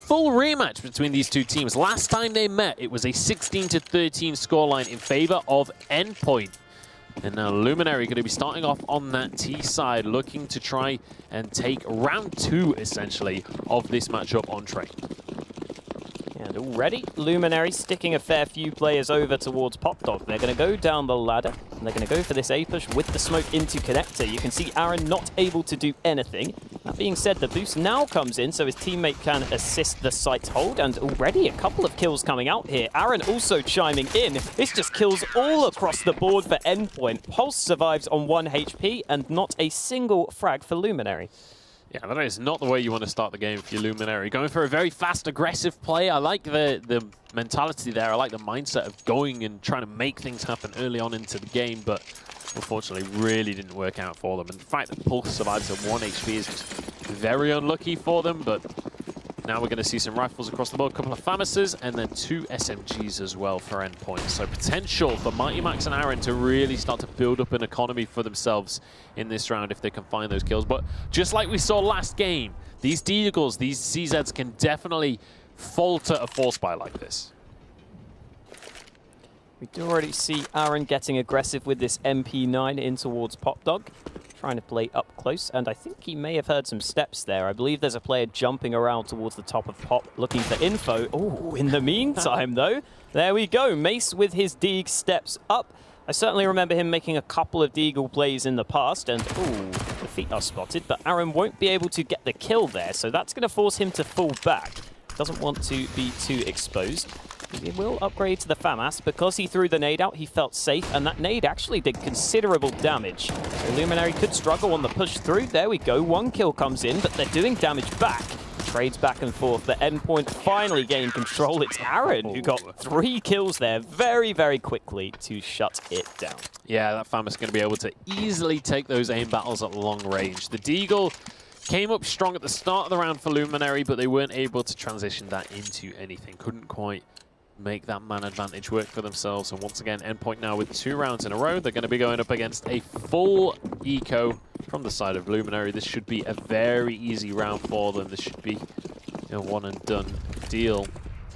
full rematch between these two teams. Last time they met, it was a 16-13 scoreline in favor of Endpoint. And now Luminary going to be starting off on that T side, looking to try and take round 2, essentially, of this matchup on train. And already, Luminary sticking a fair few players over towards Popdog. They're going to go down the ladder, and they're going to go for this A push with the smoke into connector. You can see Aaron not able to do anything. That being said, the boost now comes in, so his teammate can assist the site hold, and already a couple of kills coming out here. Aaron also chiming in. This just kills all across the board for Endpoint. Pulse survives on 1 HP, and not a single frag for Luminary. Yeah, that is not the way you want to start the game for your Luminary. Going for a very fast, aggressive play. I like the mentality there. I like the mindset of going and trying to make things happen early on into the game, but unfortunately really didn't work out for them. And the fact that Pulse survives at 1 HP is just very unlucky for them, but now we're going to see some rifles across the board, a couple of FAMASs, and then 2 SMGs as well for Endpoint. So potential for Mighty Max and Aaron to really start to build up an economy for themselves in this round if they can find those kills. But just like we saw last game, these Deagles, these CZs can definitely falter a force buy like this. We do already see Aaron getting aggressive with this MP9 in towards Popdog, trying to play up close, and I think he may have heard some steps there. I believe there's a player jumping around towards the top of Pop, looking for info. Oh, in the meantime, though, there we go. Mace with his Deag steps up. I certainly remember him making a couple of Deagle plays in the past, and ooh, the feet are spotted, but Aaron won't be able to get the kill there, so that's going to force him to fall back. Doesn't want to be too exposed. He will upgrade to the FAMAS. Because he threw the nade out, he felt safe, and that nade actually did considerable damage. So Luminary could struggle on the push through. There we go, 1 kill comes in, but they're doing damage back. Trades back and forth. The Endpoint finally gained control. It's Aaron who got 3 kills there very, very quickly to shut it down. Yeah, that FAMAS is going to be able to easily take those aim battles at long range. The Deagle came up strong at the start of the round for Luminary, but they weren't able to transition that into anything. Couldn't quite make that man advantage work for themselves. And once again, Endpoint now with 2 rounds in a row. They're going to be going up against a full eco from the side of Luminary. This should be a very easy round for them. This should be a one and done deal.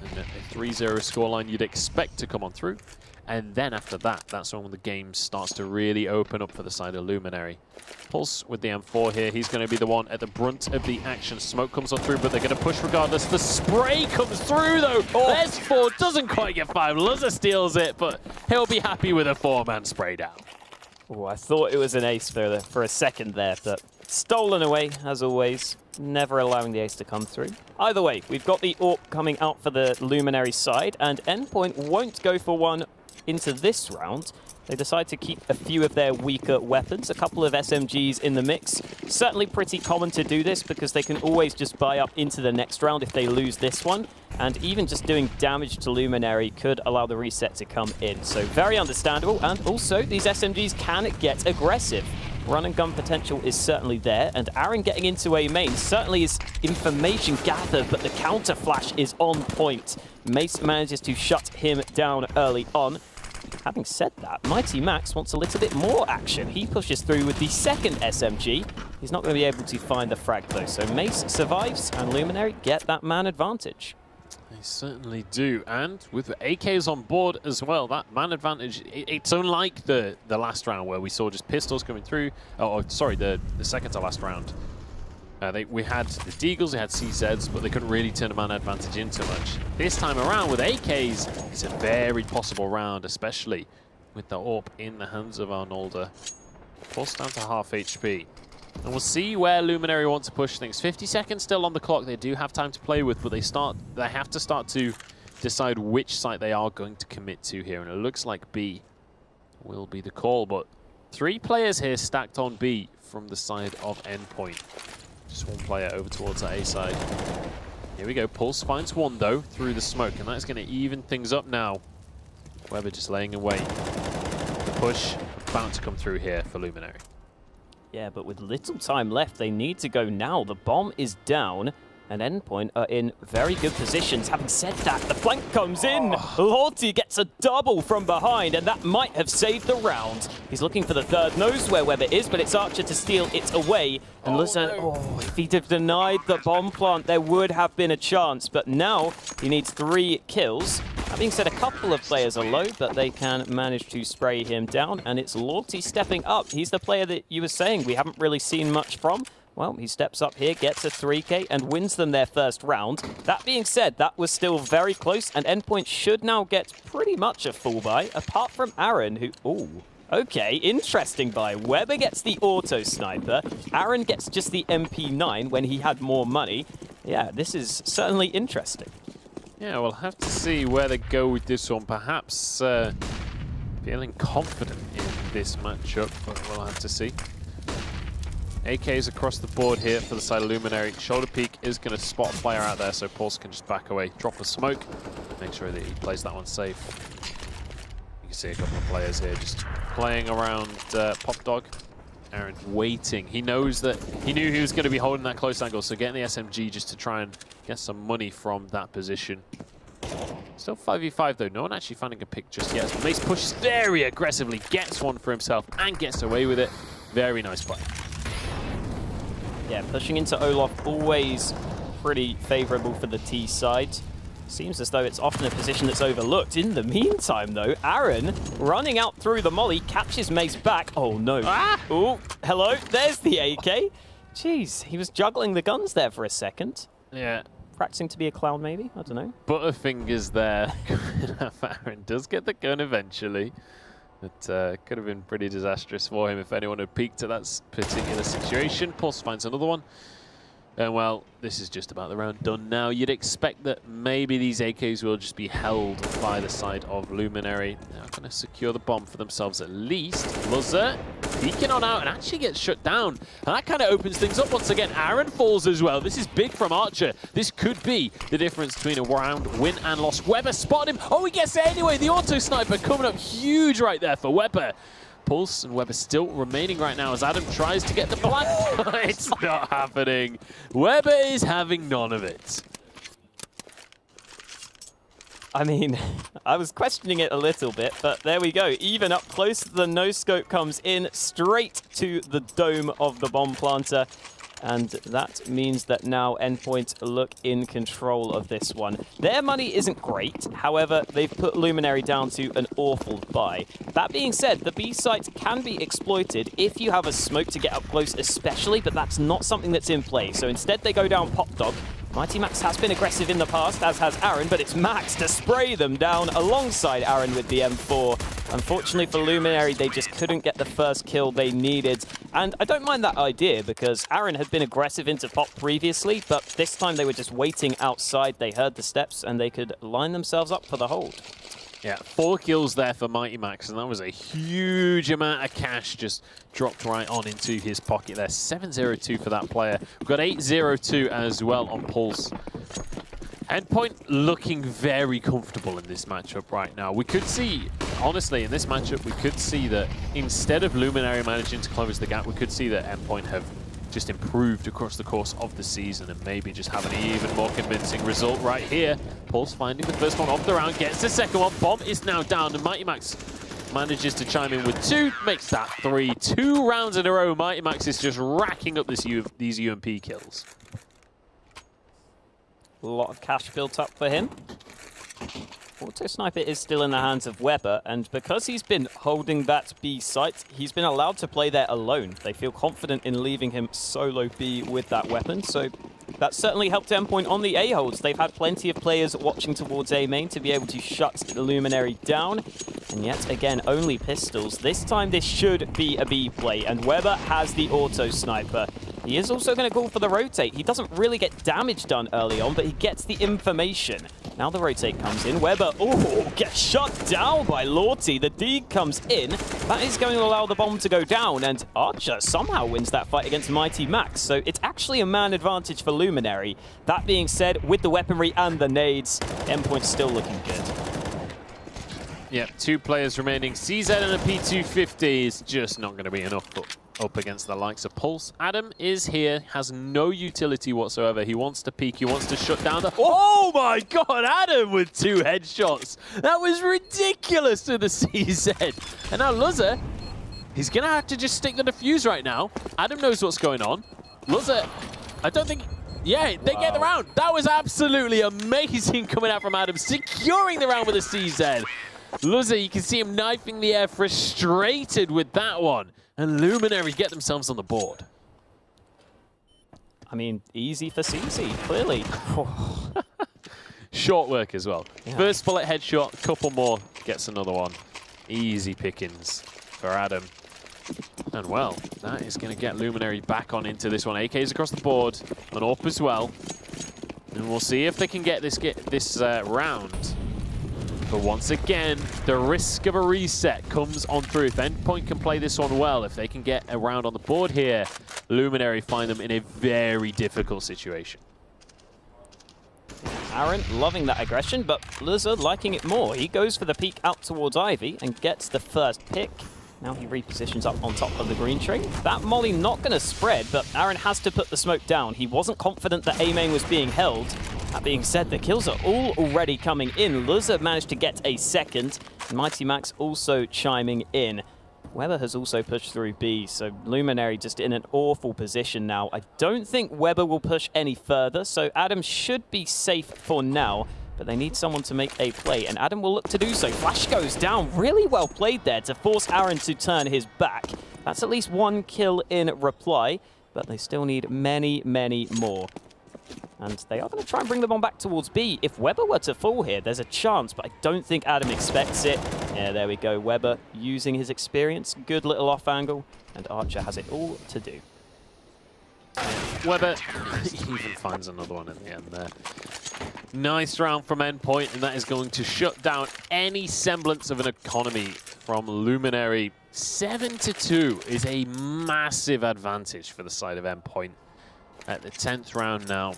And a 3-0 scoreline you'd expect to come on through. And then after that, that's when the game starts to really open up for the side of Luminary. Pulse with the M4 here. He's going to be the one at the brunt of the action. Smoke comes on through, but they're going to push regardless. The spray comes through, though. Oh. S4 doesn't quite get 5. Luzza steals it, but he'll be happy with a 4-man spray down. Oh, I thought it was an ace for a second there, but stolen away, as always. Never allowing the ace to come through. Either way, we've got the AWP coming out for the Luminary side, and Endpoint won't go for one into this round. They decide to keep a few of their weaker weapons, a couple of SMGs in the mix. Certainly pretty common to do this because they can always just buy up into the next round if they lose this one. And even just doing damage to Luminary could allow the reset to come in. So very understandable. And also, these SMGs can get aggressive. Run and gun potential is certainly there, and Aaron getting into a main certainly is information gathered, but the counter flash is on point. Mace manages to shut him down early on. Having said that, Mighty Max wants a little bit more action. He pushes through with the second SMG. He's not going to be able to find the frag though, so Mace survives and Luminary get that man advantage. They certainly do, and with the AKs on board as well, that man advantage, it's unlike the last round where we saw just pistols coming through. Oh, sorry, the second to last round. We had the Deagles, they had CZs, but they couldn't really turn a man advantage into much. This time around with AKs, it's a very possible round, especially with the AWP in the hands of Arnolda. Forced down to half HP. And we'll see where Luminary want to push things. 50 seconds still on the clock. They do have time to play with, but they have to start to decide which site they are going to commit to here. And it looks like B will be the call, but 3 players here stacked on B from the side of Endpoint. Just 1 player over towards the A side. Here we go. Pulse finds 1 though through the smoke, and that's going to even things up now. Weber just laying in wait. The push bound to come through here for Luminary. Yeah, but with little time left, they need to go now. The bomb is down, and Endpoint are in very good positions. Having said that, the flank comes in. Lorty gets a double from behind, and that might have saved the round. He's looking for the third, knows where Weber is, but it's Archer to steal it away. And if he'd have denied the bomb plant, there would have been a chance. But now he needs 3 kills. That being said, a couple of players are low, but they can manage to spray him down. And it's Lorty stepping up. He's the player that you were saying we haven't really seen much from. Well, he steps up here, gets a 3K, and wins them their first round. That being said, that was still very close, and Endpoint should now get pretty much a full buy, apart from Aaron, who... Ooh, okay, interesting buy. Weber gets the auto sniper. Aaron gets just the MP9 when he had more money. Yeah, this is certainly interesting. Yeah, we'll have to see where they go with this one. Perhaps feeling confident in this matchup, but we'll have to see. AKs across the board here for the side of Luminary. Shoulder peek is going to spot a player out there, so Pulse can just back away, drop a smoke, make sure that he plays that one safe. You can see a couple of players here just playing around Pop Dog. Aaron waiting. He knows that he knew he was going to be holding that close angle, so getting the SMG just to try and get some money from that position. Still 5v5 though, no one actually finding a pick just yet. Mace pushes very aggressively, gets one for himself and gets away with it. Very nice play. Yeah, pushing into Olaf always pretty favorable for the T side. Seems as though it's often a position that's overlooked. In the meantime, though, Aaron running out through the molly, catches Mace back. Oh, no. Oh, hello. There's the AK. Jeez, he was juggling the guns there for a second. Yeah. Practicing to be a clown, maybe? I don't know. Butterfingers there. Aaron does get the gun eventually. It could have been pretty disastrous for him if anyone had peeked at that particular situation. Pulse finds another one. And well, this is just about the round done now. You'd expect that maybe these AKs will just be held by the side of Luminary. They're going to secure the bomb for themselves at least. Luzzer peeking on out and actually gets shut down. And that kind of opens things up once again. Aaron falls as well. This is big from Archer. This could be the difference between a round win and loss. Weber spotted him. Oh, he gets it anyway. The auto sniper coming up huge right there for Weber. Pulse and Weber still remaining right now as Adam tries to get the blank. It's not happening. Weber is having none of it. I mean, I was questioning it a little bit, but there we go. Even up close, the no-scope comes in straight to the dome of the bomb planter. And that means that now Endpoint look in control of this one. Their money isn't great. However, they've put Luminary down to an awful buy. That being said, the B site can be exploited if you have a smoke to get up close especially, but that's not something that's in play. So instead they go down Pop Dog. Mighty Max has been aggressive in the past, as has Aaron, but it's Max to spray them down alongside Aaron with the M4. Unfortunately for Luminary, they just couldn't get the first kill they needed. And I don't mind that idea because Aaron had been aggressive into Pop previously, but this time they were just waiting outside. They heard the steps and they could line themselves up for the hold. Yeah, 4 kills there for Mighty Max, and that was a huge amount of cash just dropped right on into his pocket there. 7-0-2 for that player. We've got 8-0-2 as well on Pulse. Endpoint looking very comfortable in this matchup right now. We could see, honestly, in this matchup, we could see that instead of Luminary managing to close the gap, we could see that Endpoint have just improved across the course of the season and maybe just have an even more convincing result right here. Pulse finding the first one of the round, gets the second one. Bomb is now down and Mighty Max manages to chime in with 2, makes that 3. 2 rounds in a row. Mighty Max is just racking up these UMP kills. A lot of cash built up for him. Auto Sniper is still in the hands of Weber, and because he's been holding that B site, he's been allowed to play there alone. They feel confident in leaving him solo B with that weapon, so that certainly helped Endpoint on the A holds. They've had plenty of players watching towards A main to be able to shut the Luminary down, and yet again, only pistols. This time this should be a B play, and Weber has the Auto Sniper. He is also going to call for the rotate. He doesn't really get damage done early on, but he gets the information. Now the rotate comes in. Weber, gets shut down by Lorty. The D comes in. That is going to allow the bomb to go down, and Archer somehow wins that fight against Mighty Max. So it's actually a man advantage for Luminary. That being said, with the weaponry and the nades, Endpoint's still looking good. Yeah, 2 players remaining. CZ and a P250 is just not going to be enough, but up against the likes of Pulse. Adam is here, has no utility whatsoever. He wants to peek, he wants to shut down the... Oh my god, Adam with 2 headshots. That was ridiculous to the CZ. And now Luzzer, he's going to have to just stick the defuse right now. Adam knows what's going on. Luzzer, I don't think... Yeah, they get the round. That was absolutely amazing coming out from Adam, securing the round with a CZ. Luzzer, you can see him knifing the air, frustrated with that one. And Luminary get themselves on the board. I mean, easy for CZ, clearly. Short work as well. Yeah. First bullet headshot, couple more, gets another one. Easy pickings for Adam. And well, that is going to get Luminary back on into this one. AKs across the board, and AWP as well. And we'll see if they can get this round. But once again, the risk of a reset comes on through. If Endpoint can play this one well, if they can get a round on the board here, Luminary find them in a very difficult situation. Aaron loving that aggression, but Luzzer liking it more. He goes for the peek out towards Ivy and gets the first pick. Now he repositions up on top of the green tree. That molly not going to spread, but Aaron has to put the smoke down. He wasn't confident that A main was being held. That being said, the kills are all already coming in. Luzzer managed to get a second. Mighty Max also chiming in. Weber has also pushed through B, so Luminary just in an awful position now. I don't think Weber will push any further, so Adam should be safe for now. But they need someone to make a play, and Adam will look to do so. Flash goes down. Really well played there to force Aaron to turn his back. That's at least 1 kill in reply, but they still need many, many more. And they are going to try and bring the bomb back towards B. If Weber were to fall here, there's a chance, but I don't think Adam expects it. Yeah, there we go. Weber using his experience. Good little off angle, and Archer has it all to do. Weber even finds another one at the end there. Nice round from Endpoint, and that is going to shut down any semblance of an economy from Luminary. 7-2 is a massive advantage for the side of Endpoint at the 10th round now.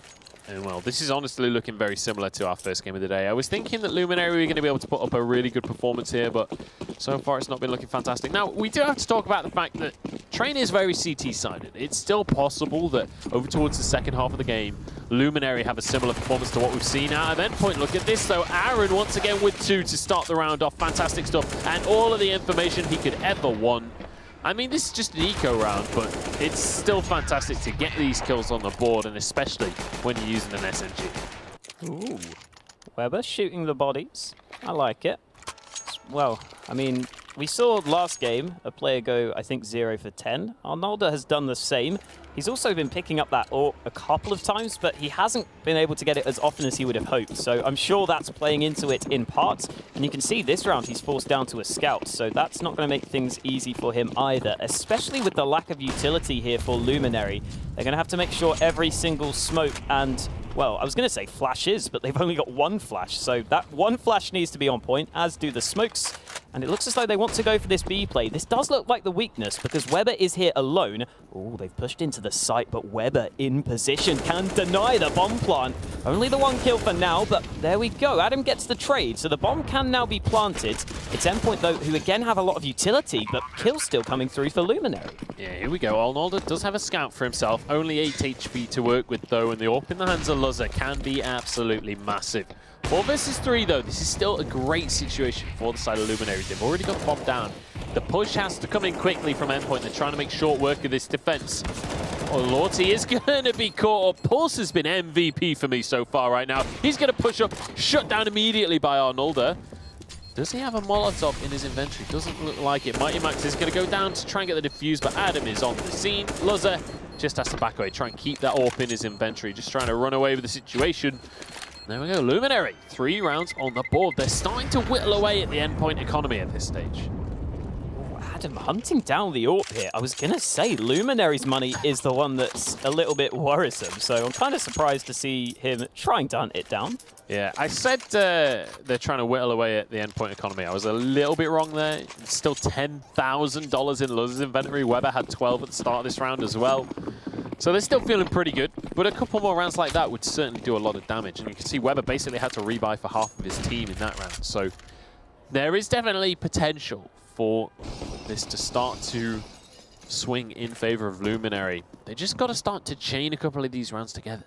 And well, this is honestly looking very similar to our first game of the day. I was thinking that Luminary were going to be able to put up a really good performance here, but so far it's not been looking fantastic. Now, we do have to talk about the fact that Train is very CT-sided. It's still possible that over towards the second half of the game, Luminary have a similar performance to what we've seen out of Endpoint. Look at this, though. Aaron once again with 2 to start the round off. Fantastic stuff. And all of the information he could ever want. I mean, this is just an eco round, but it's still fantastic to get these kills on the board, and especially when you're using an SMG. Ooh. Weber shooting the bodies. I like it. Well, I mean, we saw last game a player go, I think, 0 for 10. Arnolda has done the same. He's also been picking up that AWP a couple of times, but he hasn't been able to get it as often as he would have hoped. So I'm sure that's playing into it in part. And you can see this round he's forced down to a scout, so that's not going to make things easy for him either, especially with the lack of utility here for Luminary. They're going to have to make sure every single smoke and, well, I was going to say flashes, but they've only got 1 flash. So that 1 flash needs to be on point, as do the smokes. And it looks as though they want to go for this B play. This does look like the weakness because Weber is here alone. Oh, they've pushed into the site, but Weber in position can deny the bomb plant. Only the 1 kill for now, but there we go. Adam gets the trade, so the bomb can now be planted. It's Endpoint, though, who again have a lot of utility, but kills still coming through for Luminary. Yeah, here we go. Arnolda does have a scout for himself. Only 8 HP to work with, though, and the AWP in the hands of Luzzer can be absolutely massive. 4 versus 3, though. This is still a great situation for the side of Luminary. They've already got the bomb down. The push has to come in quickly from Endpoint. They're trying to make short work of this defense. Oh, Lorty is going to be caught up. Pulse has been MVP for me so far right now. He's going to push up, shut down immediately by Arnolda. Does he have a Molotov in his inventory? Doesn't look like it. Mighty Max is going to go down to try and get the defuse, but Adam is on the scene. Luzzer just has to back away, try and keep that AWP in his inventory, just trying to run away with the situation. There we go, Luminary, 3 rounds on the board. They're starting to whittle away at the Endpoint economy at this stage. Adam hunting down the AWP here. I was going to say Luminary's money is the one that's a little bit worrisome, so I'm kind of surprised to see him trying to hunt it down. Yeah, I said they're trying to whittle away at the Endpoint economy. I was a little bit wrong there. It's still $10,000 in Luzzer's inventory. Weber had 12 at the start of this round as well. So they're still feeling pretty good, but a couple more rounds like that would certainly do a lot of damage. And you can see Weber basically had to rebuy for half of his team in that round. So there is definitely potential for this to start to swing in favor of Luminary. They just got to start to chain a couple of these rounds together.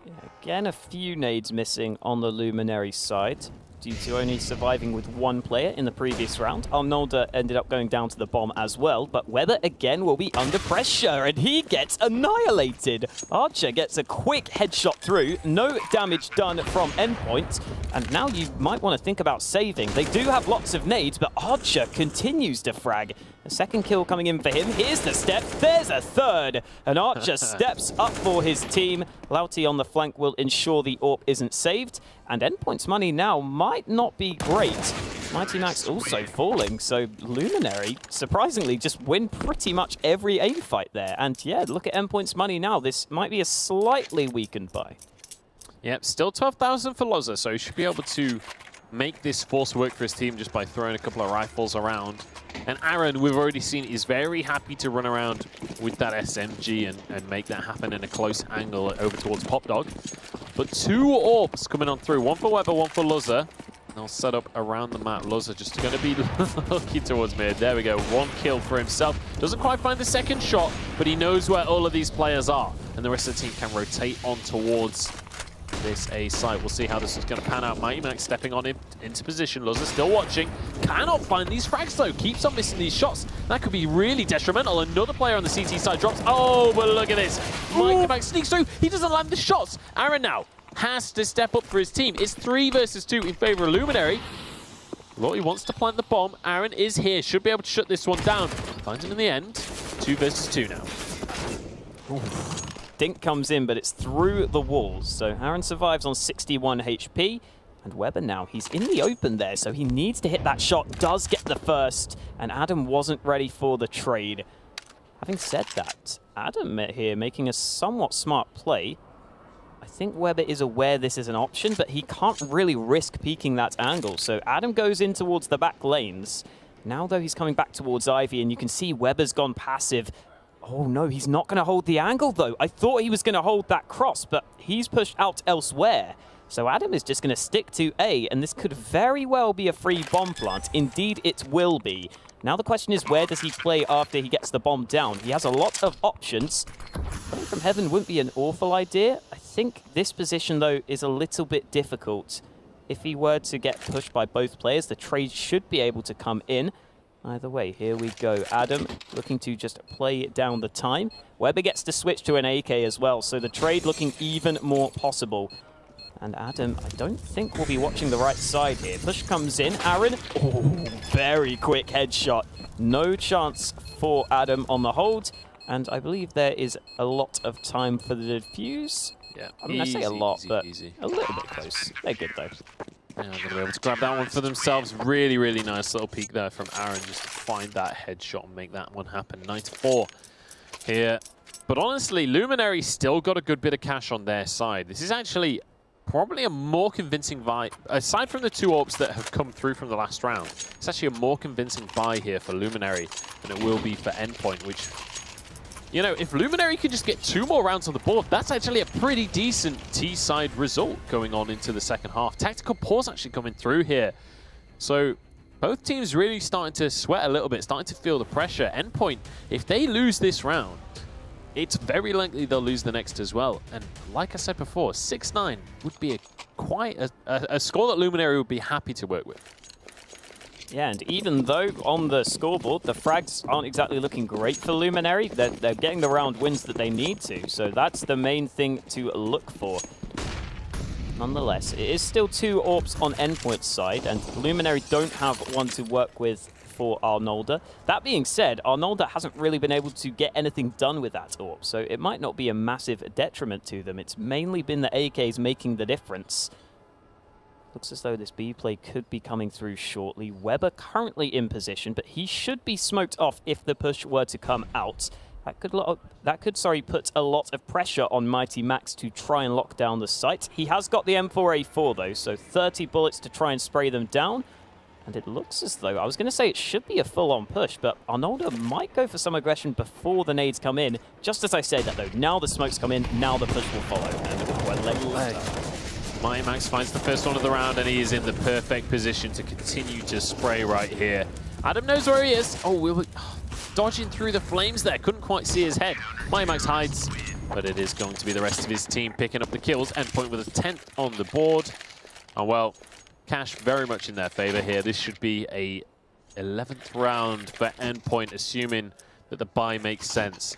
Yeah, again, a few nades missing on the Luminary side due to only surviving with one player in the previous round. Arnolda ended up going down to the bomb as well, but Weber again will be under pressure, and he gets annihilated. Archer gets a quick headshot through, no damage done from Endpoint, and now you might want to think about saving. They do have lots of nades, but Archer continues to frag. A second kill coming in for him. Here's the step. There's a third. And Archer steps up for his team. Lauti on the flank will ensure the AWP isn't saved. And Endpoint's money now might not be great. Mighty Max also falling. So Luminary, surprisingly, just win pretty much every aim fight there. And yeah, look at Endpoint's money now. This might be a slightly weakened buy. Yep, still 12,000 for Loza, so he should be able to make this force work for his team just by throwing a couple of rifles around. And Aaron, we've already seen, is very happy to run around with that SMG and make that happen in a close angle over towards Pop Dog. But two AWPs coming on through, one for Weber, one for Loza. And they'll set up around the map. Loza just going to be looking towards mid. There we go, one kill for himself. Doesn't quite find the second shot, but he knows where all of these players are. And the rest of the team can rotate on towards this A site. We'll see how this is going to pan out. Mighty Max stepping on him into position. Loza still watching. Cannot find these frags though. Keeps on missing these shots. That could be really detrimental. Another player on the CT side drops. Oh, but look at this. Mighty Max sneaks through. He doesn't land the shots. Aaron now has to step up for his team. It's 3 versus 2 in favor of Luminary. Lottie wants to plant the bomb. Aaron is here. Should be able to shut this one down. Finds him in the end. 2 versus 2 now. Ooh. Dink comes in, but it's through the walls. So Aaron survives on 61 HP. And Weber now, he's in the open there, so he needs to hit that shot. Does get the first, and Adam wasn't ready for the trade. Having said that, Adam here making a somewhat smart play. I think Weber is aware this is an option, but he can't really risk peeking that angle. So Adam goes in towards the back lanes. Now, though, he's coming back towards Ivy, and you can see Weber's gone passive. Oh, no, he's not going to hold the angle, though. I thought he was going to hold that cross, but he's pushed out elsewhere. So Adam is just going to stick to A, and this could very well be a free bomb plant. Indeed, it will be. Now the question is, where does he play after he gets the bomb down? He has a lot of options. Playing from heaven wouldn't be an awful idea. I think this position, though, is a little bit difficult. If he were to get pushed by both players, the trade should be able to come in. Either way, here we go. Adam looking to just play down the time. Weber gets to switch to an AK as well, so the trade looking even more possible. And Adam, I don't think will be watching the right side here. Push comes in. Aaron, oh, very quick headshot. No chance for Adam on the hold. And I believe there is a lot of time for the defuse. Yeah, I mean, I say a lot, but a little bit close. They're good, though. Yeah, they're going to be able to grab that one for themselves. Really, really nice little peek there from Aaron just to find that headshot and make that one happen. 94 here. But honestly, Luminary still got a good bit of cash on their side. This is actually probably a more convincing buy. Aside from the 2 AWPs that have come through from the last round, it's actually a more convincing buy here for Luminary than it will be for Endpoint, which, you know, if Luminary could just get 2 more rounds on the board, that's actually a pretty decent T-side result going on into the second half. Tactical pause actually coming through here. So both teams really starting to sweat a little bit, starting to feel the pressure. Endpoint, if they lose this round, it's very likely they'll lose the next as well. And like I said before, 6-9 would be quite a score that Luminary would be happy to work with. Yeah, and even though on the scoreboard, the frags aren't exactly looking great for Luminary, they're getting the round wins that they need to. So that's the main thing to look for. Nonetheless, it is still 2 AWPs on Endpoint's side, and Luminary don't have one to work with for Arnolda. That being said, Arnolda hasn't really been able to get anything done with that AWP, so it might not be a massive detriment to them. It's mainly been the AKs making the difference. Looks as though this B play could be coming through shortly. Weber currently in position, but he should be smoked off if the push were to come out. That could put a lot of pressure on Mighty Max to try and lock down the site. He has got the M4A4 though, so 30 bullets to try and spray them down. And it looks as though, I was going to say it should be a full-on push, but Arnolda might go for some aggression before the nades come in. Just as I say that though, now the smokes come in, now the push will follow. And Mighty Max finds the first one of the round, and he is in the perfect position to continue to spray right here. Adam knows where he is. Oh, dodging through the flames there. Couldn't quite see his head. Max hides, but it is going to be the rest of his team picking up the kills. Endpoint with a 10th on the board. And well, Cash very much in their favor here. This should be a 11th round for Endpoint, assuming that the buy makes sense.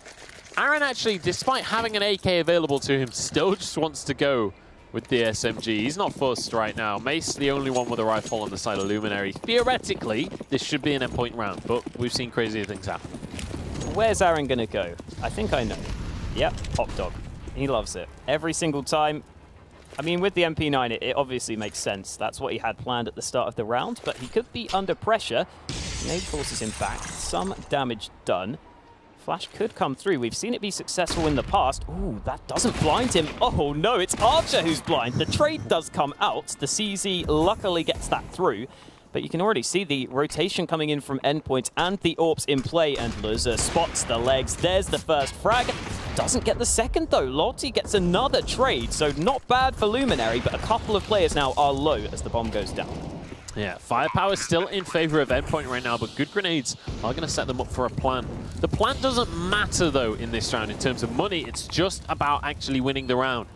Aaron actually, despite having an AK available to him, still just wants to go with the SMG. He's not fussed right now. Mace, the only one with a rifle on the side of Luminary. Theoretically, this should be an Endpoint round, but we've seen crazier things happen. Where's Aaron going to go? I think I know. Yep, Hot Dog. He loves it. Every single time. I mean, with the MP9, it obviously makes sense. That's what he had planned at the start of the round, but he could be under pressure. Nade forces him back. Some damage done. Flash could come through. We've seen it be successful in the past. Ooh, that doesn't blind him. Oh no, it's Archer who's blind. The trade does come out. The CZ luckily gets that through. But you can already see the rotation coming in from Endpoint and the AWPs in play. And Luza spots the legs. There's the first frag. Doesn't get the second though. Lottie gets another trade. So not bad for Luminary, but a couple of players now are low as the bomb goes down. Yeah, firepower still in favor of Endpoint right now, but good grenades are going to set them up for a plan. The plan doesn't matter, though, in this round in terms of money. It's just about actually winning the round.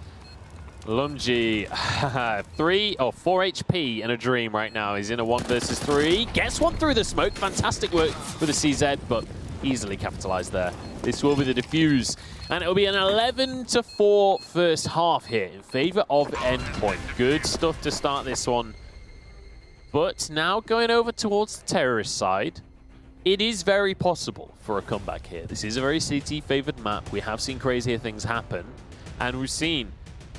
Lumji, 4 HP and a dream right now. He's in a 1 versus 3. Gets one through the smoke. Fantastic work with the CZ, but easily capitalized there. This will be the defuse. And it will be an 11-4 first half here in favor of Endpoint. Good stuff to start this one. But now going over towards the terrorist side, it is very possible for a comeback here. This is a very CT-favored map. We have seen crazier things happen. And we've seen,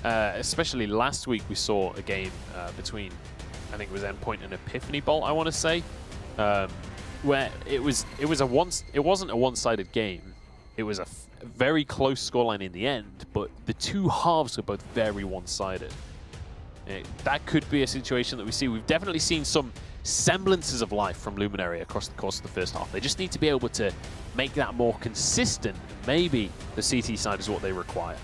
especially last week, we saw a game between, I think it was Endpoint and Epiphany Bolt, I want to say, where it wasn't a one-sided game. It was a very close scoreline in the end, but the two halves were both very one-sided. That could be a situation that we see. We've definitely seen some semblances of life from Luminary across the course of the first half. They just need to be able to make that more consistent. Maybe the CT side is what they require.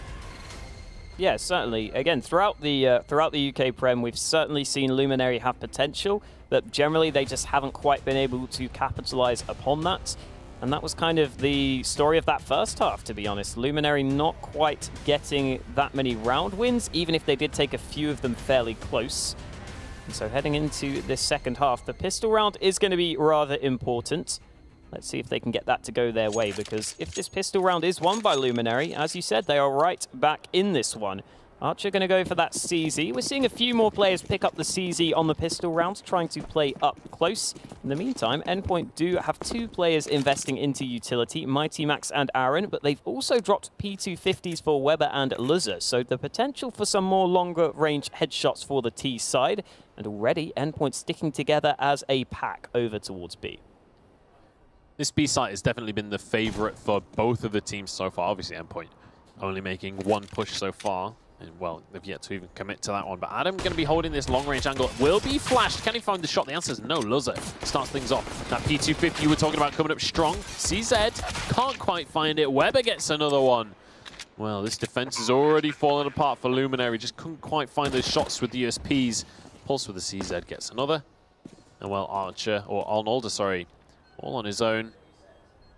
Yeah, certainly. Again, throughout the UK Prem, we've certainly seen Luminary have potential, but generally they just haven't quite been able to capitalize upon that. And that was kind of the story of that first half, to be honest. Luminary not quite getting that many round wins, even if they did take a few of them fairly close. And so heading into this second half, the pistol round is going to be rather important. Let's see if they can get that to go their way, because if this pistol round is won by Luminary, as you said, they are right back in this one. Archer going to go for that CZ. We're seeing a few more players pick up the CZ on the pistol round, trying to play up close. In the meantime, Endpoint do have 2 players investing into utility, Mighty Max and Aaron, but they've also dropped P250s for Weber and Luza, so the potential for some more longer range headshots for the T side, and already Endpoint sticking together as a pack over towards B. This B site has definitely been the favorite for both of the teams so far. Obviously, Endpoint only making 1 push so far. And, well, they've yet to even commit to that one. But Adam going to be holding this long-range angle. Will be flashed. Can he find the shot? The answer is no. Luza starts things off. That P250 you were talking about coming up strong. CZ can't quite find it. Weber gets another one. Well, this defense is already falling apart for Luminary. Just couldn't quite find those shots with the USPs. Pulse with the CZ gets another. And, well, Archer, or Arnolder, sorry, all on his own.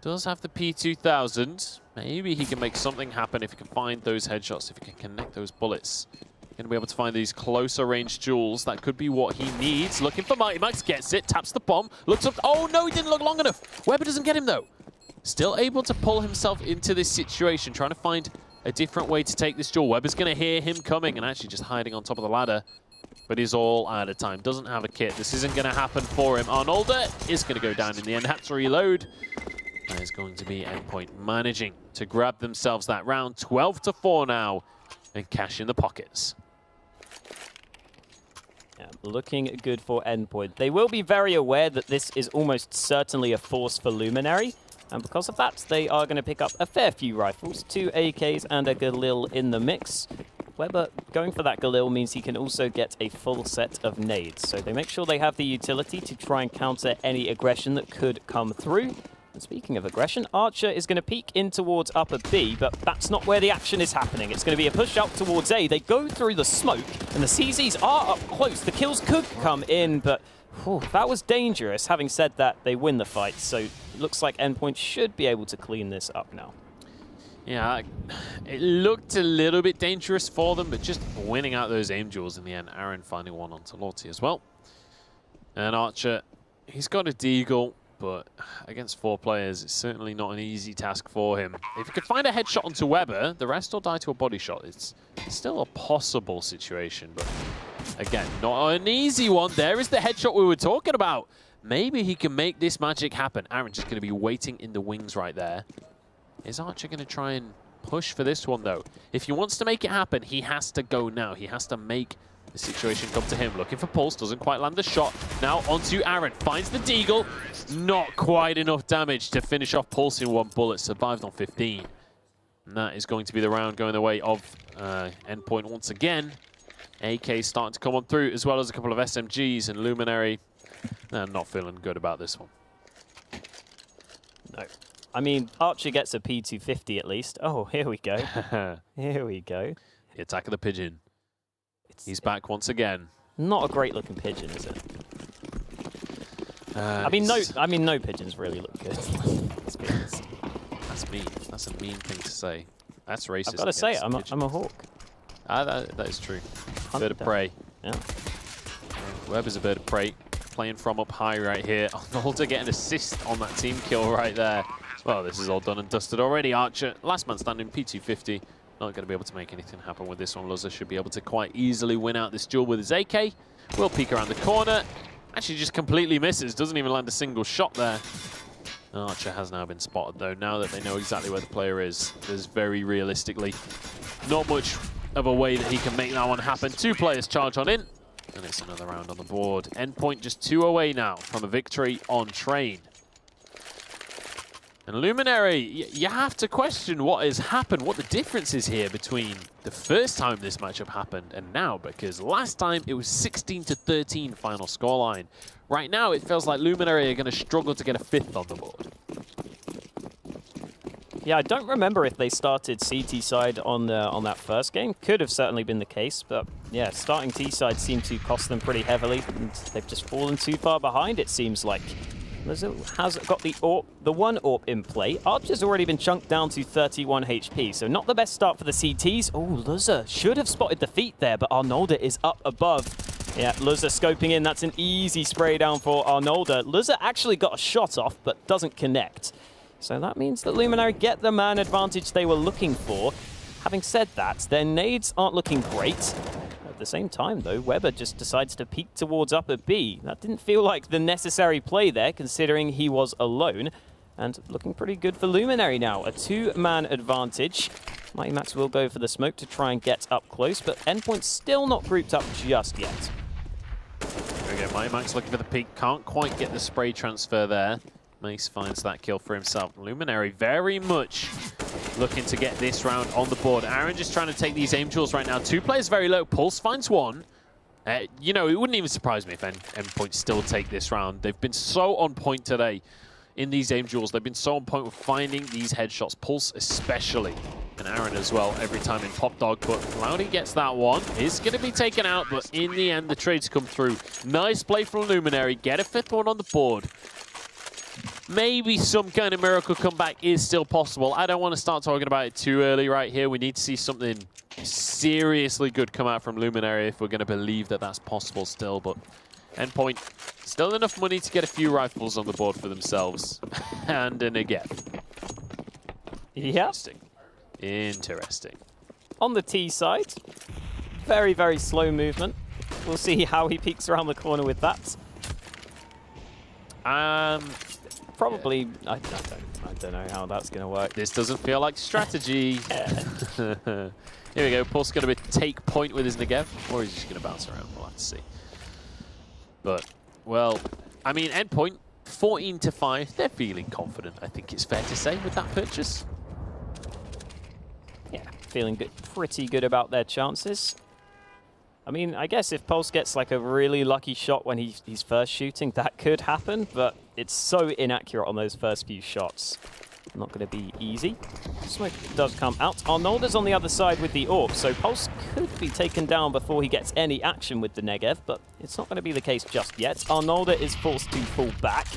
Does have the P2000. Maybe he can make something happen if he can find those headshots, if he can connect those bullets. Going to be able to find these closer range duels. That could be what he needs. Looking for Mighty Max, gets it, taps the bomb, looks up. Oh no, he didn't look long enough. Weber doesn't get him though. Still able to pull himself into this situation, trying to find a different way to take this duel. Weber's going to hear him coming and actually just hiding on top of the ladder. But he's all out of time. Doesn't have a kit. This isn't going to happen for him. Arnolder is going to go down in the end. Had to reload. There's going to be Endpoint managing to grab themselves that round. 12-4 now, and cash in the pockets. Yeah, looking good for Endpoint. They will be very aware that this is almost certainly a force for Luminary, and because of that, they are going to pick up a fair few rifles, 2 AKs and a Galil in the mix. Weber going for that Galil means he can also get a full set of nades, so they make sure they have the utility to try and counter any aggression that could come through. And speaking of aggression, Archer is going to peek in towards upper B, but that's not where the action is happening. It's going to be a push out towards A. They go through the smoke, and the CZs are up close. The kills could come in, but Whew, that was dangerous. Having said that, they win the fight, so it looks like Endpoint should be able to clean this up now. Yeah, it looked a little bit dangerous for them, but just winning out those aim duels in the end. Aaron finding one onto Lorty as well. And Archer, he's got a deagle, but against 4 players, it's certainly not an easy task for him. If he could find a headshot onto Weber, the rest will die to a body shot. It's still a possible situation, but again, not an easy one. There is the headshot we were talking about. Maybe he can make this magic happen. Aaron just going to be waiting in the wings right there. Is Archer going to try and push for this one, though? If he wants to make it happen, he has to go now. He has to make the situation come to him. Looking for Pulse, doesn't quite land the shot. Now onto Aaron, finds the deagle. Not quite enough damage to finish off Pulse in 1 bullet. Survived on 15. And that is going to be the round going the way of Endpoint once again. AK starting to come on through, as well as a couple of SMGs, and Luminary. They're not feeling good about this one. No. I mean, Archer gets a P250 at least. Oh, here we go. Here we go. The attack of the pigeon. He's back once again. Not a great looking pigeon, is it? I mean, no pigeons really look good. Let's be honest. That's mean. That's a mean thing to say. That's racist. I've got to say, I'm a hawk. That is true. Bird of prey. Yeah. Weber's a bird of prey. Playing from up high right here. Arnoldo getting an assist on that team kill right there. Well, this is all done and dusted already. Archer, last man standing, P250. Not going to be able to make anything happen with this one. Luzza should be able to quite easily win out this duel with his AK. Will peek around the corner. Actually just completely misses. Doesn't even land a single shot there. Archer has now been spotted, though. Now that they know exactly where the player is, there's very realistically not much of a way that he can make that one happen. 2 players charge on in, and it's another round on the board. Endpoint just 2 away now from a victory on Train. And Luminary, you have to question what has happened, what the difference is here between the first time this matchup happened and now, because last time it was 16-13 final scoreline. Right now, it feels like Luminary are going to struggle to get a 5th on the board. Yeah, I don't remember if they started CT side on that first game. Could have certainly been the case, but yeah, starting T side seemed to cost them pretty heavily, and they've just fallen too far behind, it seems like. Luzza has got the one AWP in play. Archer's already been chunked down to 31 HP, so not the best start for the CTs. Oh, Luzza should have spotted the feet there, but Arnoldo is up above. Yeah, Luzza scoping in. That's an easy spray down for Arnoldo. Luzza actually got a shot off, but doesn't connect. So that means that Luminary get the man advantage they were looking for. Having said that, their nades aren't looking great. At the same time, though, Weber just decides to peek towards upper B. That didn't feel like the necessary play there, considering he was alone. And looking pretty good for Luminary now. A 2-man advantage. Mighty Max will go for the smoke to try and get up close, but Endpoint's still not grouped up just yet. There we go, Mighty Max looking for the peek. Can't quite get the spray transfer there. Mace finds that kill for himself. Luminary very much looking to get this round on the board. Aaron just trying to take these aim duels right now. 2 players very low. Pulse finds one. You know, it wouldn't even surprise me if Endpoint still take this round. They've been so on point today in these aim duels. They've been so on point with finding these headshots. Pulse especially. And Aaron as well every time in Pop Dog. But Cloudy gets that one. Is going to be taken out, but in the end the trades come through. Nice play from Luminary. Get a 5th one on the board. Maybe some kind of miracle comeback is still possible. I don't want to start talking about it too early right here. We need to see something seriously good come out from Luminary if we're going to believe that that's possible still. But Endpoint, still enough money to get a few rifles on the board for themselves. And an again. Yeah. Interesting. On the T side, very, very slow movement. We'll see how he peeks around the corner with that. Probably, yeah. I don't know how that's going to work. This doesn't feel like strategy. Here we go. Pulse going to take point with his Negev, or he's just going to bounce around. We'll have to see. But, well, I mean, Endpoint, 14-5. They're feeling confident, I think it's fair to say, with that purchase. Yeah, feeling good, pretty good about their chances. I mean, I guess if Pulse gets like a really lucky shot when he's first shooting, that could happen, but it's so inaccurate on those first few shots. Not going to be easy. Smoke does come out. Arnolda's on the other side with the AWP, so Pulse could be taken down before he gets any action with the Negev, but it's not going to be the case just yet. Arnolda is forced to fall back.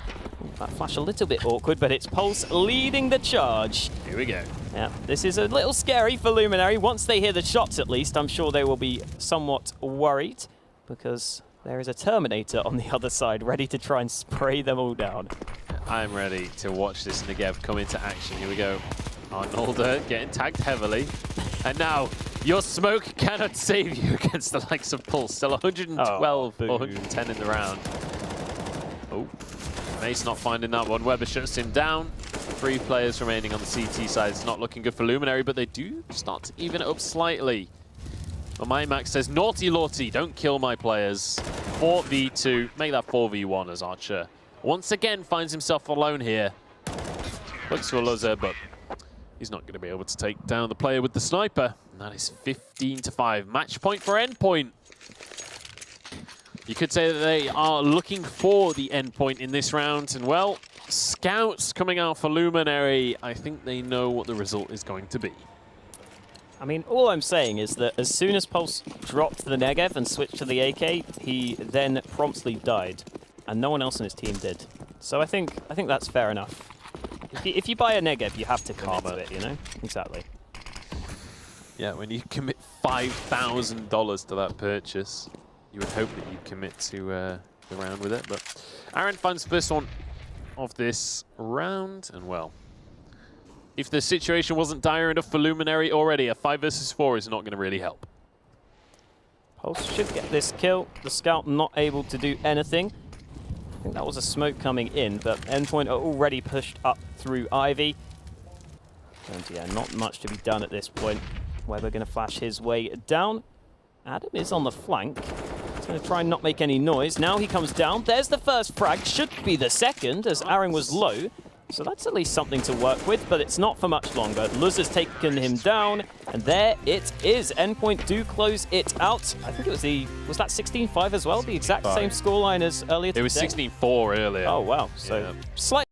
Ooh, that flash a little bit awkward, but it's Pulse leading the charge. Here we go. Yeah, this is a little scary for Luminary. Once they hear the shots, at least, I'm sure they will be somewhat worried, because there is a Terminator on the other side ready to try and spray them all down. I'm ready to watch this Negev come into action. Here we go. Arnolda getting tagged heavily. And now, your smoke cannot save you against the likes of Pulse. Still 112 or 110 in the round. Oh, Mace not finding that one. Weber shuts him down. 3 players remaining on the CT side. It's not looking good for Luminary, but they do start to even it up slightly. But MyMax says, naughty Lorty, don't kill my players. 4v2, make that 4v1 as Archer once again finds himself alone here. Looks for Luzzer, but he's not going to be able to take down the player with the sniper. And that is 15-5. Match point for Endpoint. You could say that they are looking for the Endpoint in this round. And well, scouts coming out for Luminary. I think they know what the result is going to be. I mean, all I'm saying is that as soon as Pulse dropped the Negev and switched to the AK, he then promptly died. And no one else on his team did. So I think that's fair enough. If you buy a Negev, you have to commit to it, you know? Exactly. Yeah, when you commit $5,000 to that purchase, you would hope that you commit to the round with it. But Aaron finds the first one of this round, and well, if the situation wasn't dire enough for Luminary already, a 5 versus 4 is not going to really help. Pulse should get this kill. The scout not able to do anything. I think that was a smoke coming in, but Endpoint are already pushed up through Ivy. And yeah, not much to be done at this point. Weber going to flash his way down. Adam is on the flank. He's going to try and not make any noise. Now he comes down. There's the first frag. Should be the second, as Aaron was low. So that's at least something to work with, but it's not for much longer. Luz has taken him down, and there it is. Endpoint do close it out. I think it was was that 16-5 as well? The exact same scoreline as earlier today? It was 16-4 earlier. Oh, wow. So slightly